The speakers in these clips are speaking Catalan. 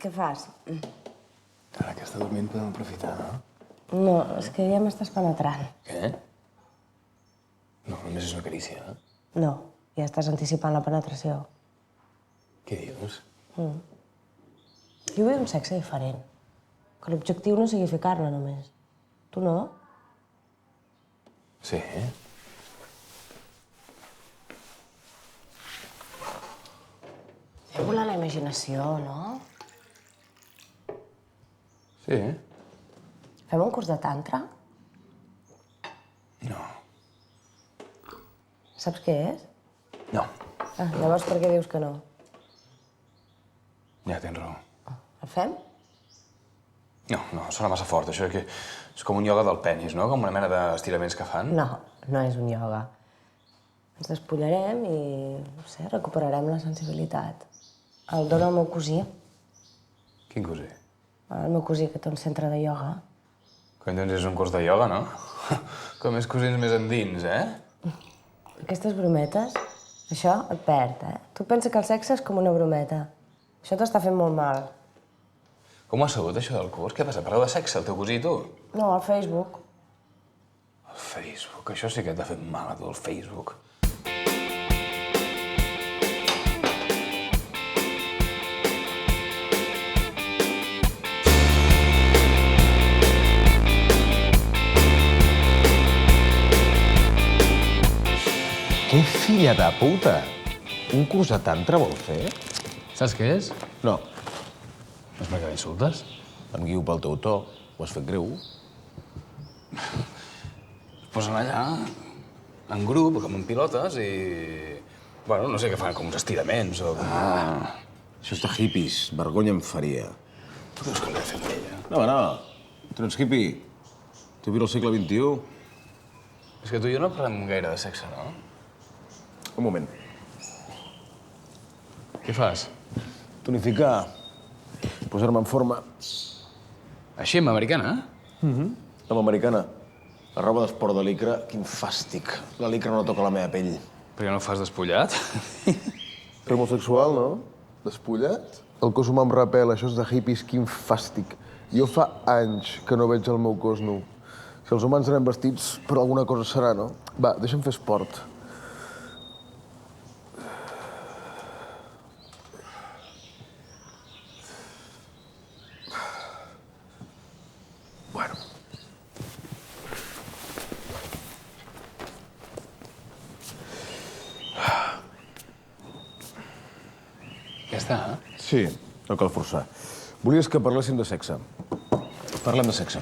Què fas? Ara que està dormint podem aprofitar, no? No, és que ja m'estàs penetrant. Què? No, només és una carícia, eh? No, ja estàs anticipant la penetració. Què dius? Jo vull un sexe diferent. Que l'objectiu no sigui ficar-la només. Tu no? Sí. Fem volar la imaginació, no? Sí. Fem un curs de tantra? No. Saps què és? No. Llavors per què dius que no? Ja tens raó. El fem? No, sona massa fort. Això que és com un ioga del penis, no? Com una mena d'estiraments que fan. No, no és un ioga. Ens despullarem i, no sé, recuperarem la sensibilitat. El dona el meu cosí. Quin cosí? El meu cosí que té un centre de ioga. Cony, doncs és un curs de ioga, no? Com més cosins més endins, eh? Aquestes brometes, això et perd, eh? Tu pensa que el sexe és com una brometa. Això t'està fent molt mal. Com ho has sabut, això del curs? Què passa? Parleu de sexe, el teu cosí i tu? No, al Facebook. El Facebook, això sí que t'ha fet mal a tu, el Facebook. Que filla de puta! Un curs de tantra vol fer? Saps què és? No. No és perquè m'insultes? Em guio pel teu to. Ho has fet greu. Es posen allà, en grup, com en pilotes, i... Bueno, no sé què fan, com uns estiraments o... Això és de hippies. Vergonya em faria. Tu creus que l'he de fer amb ella? No. Tu no ets hippie. Tu vius al segle XXI. És que tu i jo no parlem gaire de sexe, no? Un moment. Què fas? Tonificar. Posar-me en forma. Així, amb americana? Amb americana. La roba d'esport de licra, quin fàstic. La licra no toca la meva pell. Per què no ho fas despullat? És homosexual, no? Despullat? El cos humà em repel, això és de hippies, quin fàstic. Jo fa anys que no veig el meu cos nu. Si els humans anem vestits, per alguna cosa serà, no? Va, deixa'm fer esport. Bueno. Ja està, eh? Sí, no cal forçar. Volies que parléssim de sexe. Parlem de sexe.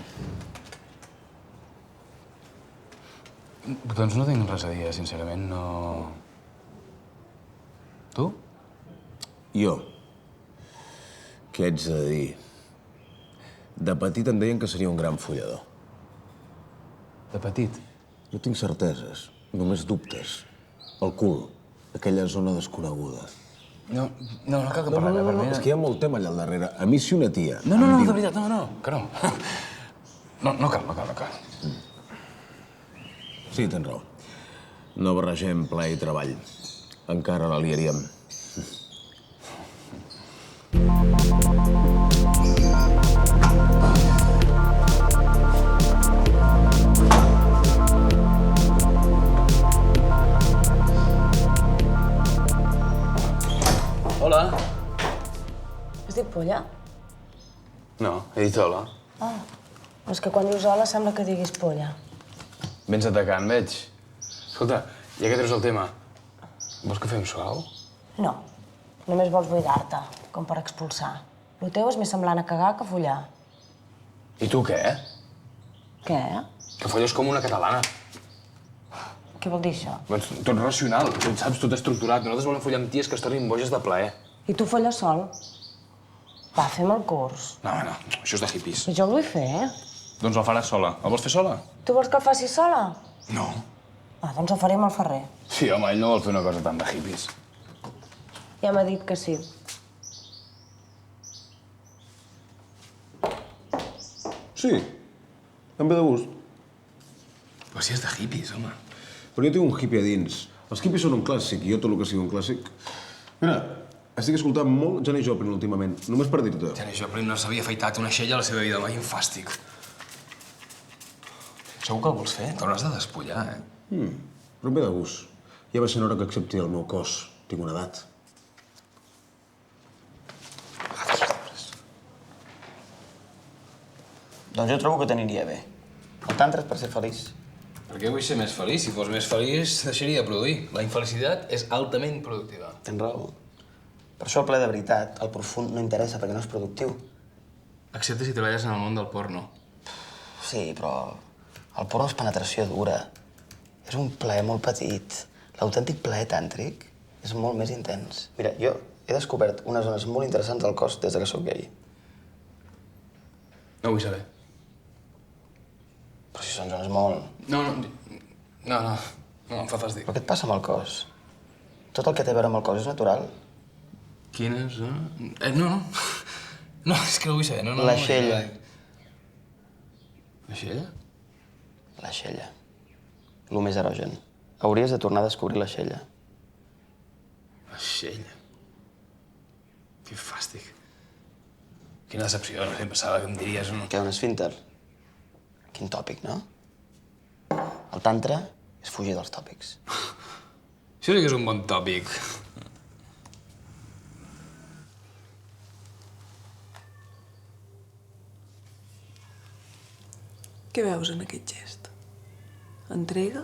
Doncs no tinc res a dir, sincerament, no... Tu? Jo. Què ets a dir? De petit em deien que seria un gran follador. De petit? No tinc certeses, només dubtes. El cul, aquella zona desconeguda. No cal que parlem, per mi... És que hi ha molt tema allà al darrere. A mi si una tia... No, de veritat, que no. No cal. Sí, tens raó. No barregem plaer i treball. Encara la liaríem. Hola. Has dit polla? No, he dit hola. És que quan dius hola sembla que diguis polla. Vens atacant, veig. Escolta, ja que treus el tema, vols que fem suau? No, només vols buidar-te, com per expulsar. Lo teu és més semblant a cagar que a follar. I tu què? Què? Que folles com una catalana. Què vol dir això? Doncs tot racional, saps, tot estructurat. Nosaltres volem follar amb ties que es tornin boges de plaer. I tu folles sol? Va, fem el curs. No, això és de hippies. I jo el vull fer, Doncs el faràs sola. El vols fer sola? Tu vols que el faci sola? No. Doncs el faré amb el Ferrer. Sí, home, ell no vol fer una cosa tan de hippies. Ja m'ha dit que sí. Sí, em ve de gust. Però si és de hippies, home. Però jo tinc un hippie a dins. Els hippies són un clàssic, i jo tot el que sigui un clàssic... Mira, estic escoltant molt Janis Joplin últimament, només per dir-te. Janis Joplin no s'havia afaitat una xella a la seva vida, mai un fàstic. Segur que el vols fer? T'hauràs de despullar, Però em ve de gust. Ja va ser hora que accepti el meu cos. Tinc una edat. Doncs jo trobo que t'aniria bé. El tantra és per ser feliç. Per què vull ser més feliç? Si fos més feliç, deixaria de produir. La infelicitat és altament productiva. Tens raó. Per això el ple de veritat, el profund, no interessa perquè no és productiu. Excepte si treballes en el món del porno. Sí, però el porno és penetració dura. És un plaer molt petit. L'autèntic plaer tàntric és molt més intens. Mira, jo he descobert unes zones molt interessants del cos des que sóc gay. No vull saber. Però si són zones molt... No, em fa fàstic. Però què et passa amb el cos? Tot el que té a veure amb el cos és natural. Quines, no. No, és que no vull saber. No, La xella. La xella? La xella. Lo més erogen. Hauries de tornar a descobrir la xella. La xella. Que fàstic. Quina decepció, no sé, em pensava que em diries un... Què, un esfínter? Quin tòpic, no? El tantra és fugir dels tòpics. Això sí que és un bon tòpic. Què veus en aquest gest? Entrega?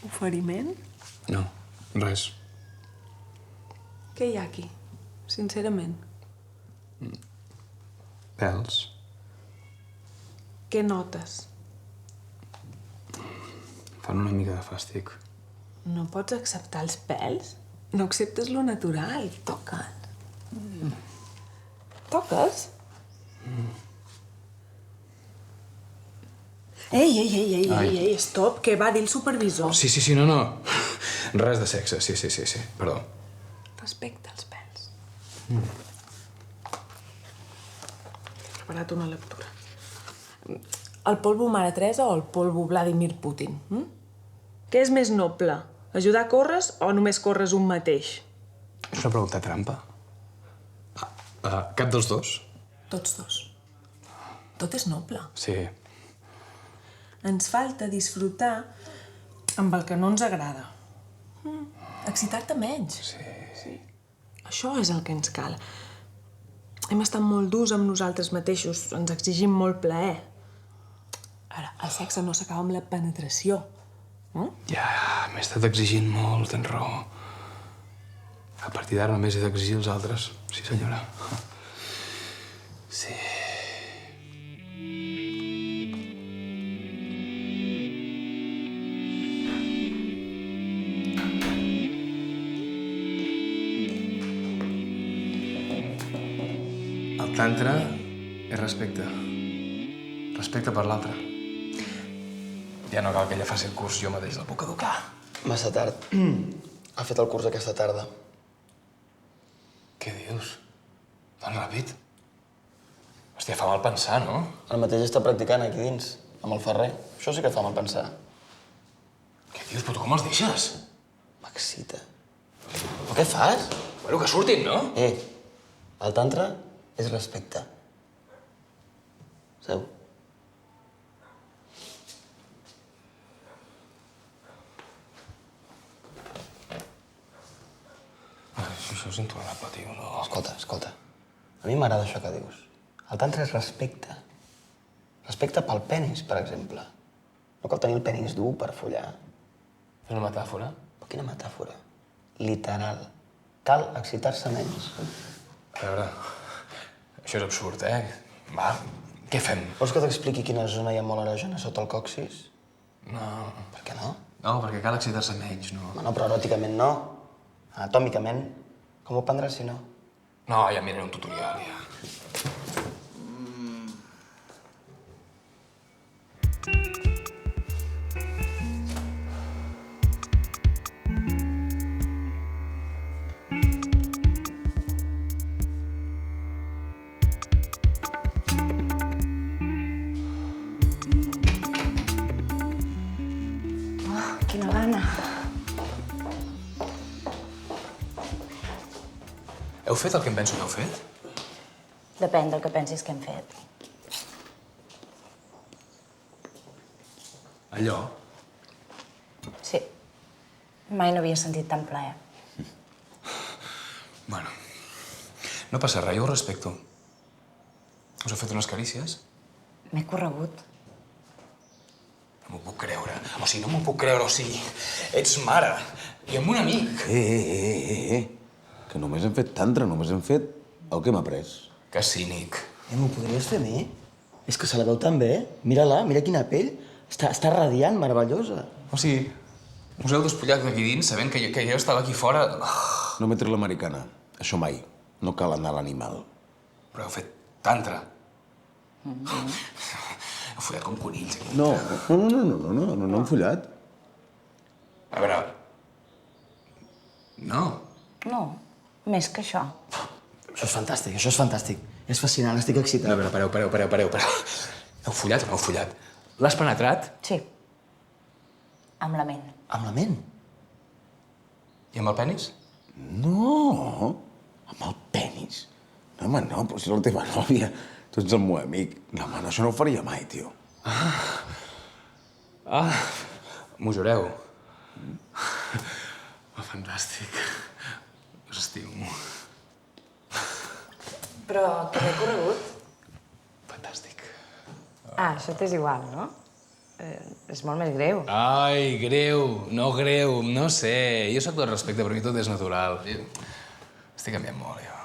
Oferiment? No, res. Què hi ha aquí? Sincerament. Pèls. Què notes? Fan una mica de fàstic. No pots acceptar els pèls? No acceptes lo natural. Toca't. Toques? Ei, stop, què va dir el supervisor? Sí, no. Res de sexe, sí, perdó. Respecta els pèls. He preparat una lectura. El polvo Mare Teresa o el polvo Vladimir Putin? Què és més noble? Ajudar a córrer o només corres un mateix? És una pregunta trampa. Cap dels dos? Tots dos. Tot és noble. Sí. Ens falta disfrutar amb el que no ens agrada. Excitar-te menys. Sí. Això és el que ens cal. Hem estat molt durs amb nosaltres mateixos, ens exigim molt plaer. Ara, el sexe no s'acaba amb la penetració. Ja, m'he estat exigint molt, tens raó. A partir d'ara només he d'exigir els altres. Sí, senyora. Sí. El tantra és respecte. Respecte per l'altre. Ja no cal que ella faci el curs, jo mateix la puc educar. Massa tard. Ha fet el curs aquesta tarda. Què dius? Tan ràpid? Hòstia, fa mal pensar, no? El mateix està practicant aquí dins, amb el Ferrer. Això sí que fa mal pensar. Què dius? Però tu com els deixes? M'excita. Però què fas? Bueno, que surtin, no? El tantra és respecte. Seu. Això és intolerable, tio, no? Escolta. A mi m'agrada això que dius. El tantra és respecte. Respecte pel penis, per exemple. No cal tenir el penis dur per follar. És una metàfora? Però quina metàfora. Literal. Cal excitar-se menys. A veure, això és absurd, Va, què fem? Vols que t'expliqui quina zona hi ha molt erògena sota el còccix? No. Per què no? No, perquè cal excitar-se menys, no? Bueno, però eròticament no. Anatòmicament, com ho prendràs si no? No, ja miraré un tutorial, ja. Quina gana. Heu fet el que em penso que heu fet? Depèn del que pensis que hem fet. Allò? Sí. Mai no havia sentit tan plaer. Bueno, no passa res, jo ho respecto. Us heu fet unes carícies? M'he corregut. No m'ho puc creure. O sigui, no m'ho puc creure, o sigui, ets mare i amb un amic. Que només hem fet tantra, només hem fet el que hem après. Que cínic. M'ho podries fer a mi? És que se la veu tan bé. Mira-la, mira quina pell. Està radiant, meravellosa. O sigui, us heu despullat d'aquí dins sabent que jo estava aquí fora... No metre l'americana. Això mai. No cal anar a l'animal. Però heu fet tantra. Heu follat com conills aquí. No hem follat. A veure... No. No, més que això. Això és fantàstic, això és fantàstic. És fascinant, estic excitat. A veure, pareu. Heu follat o no heu follat? L'has penetrat? Sí. Amb la ment. Amb la ment? I amb el penis? No, amb el penis. No, home, no, però si és la teva nòvia. Tu ets el meu amic. No, home, no, això no ho faria mai, tio. M'ho jureu? Fantàstic. Us estimo. Però que m'he corregut? Fantàstic. Això t'és igual, no? És molt més greu. Ai, greu, no sé. Jo sóc del respecte, perquè tot és natural. Estic canviant molt, jo.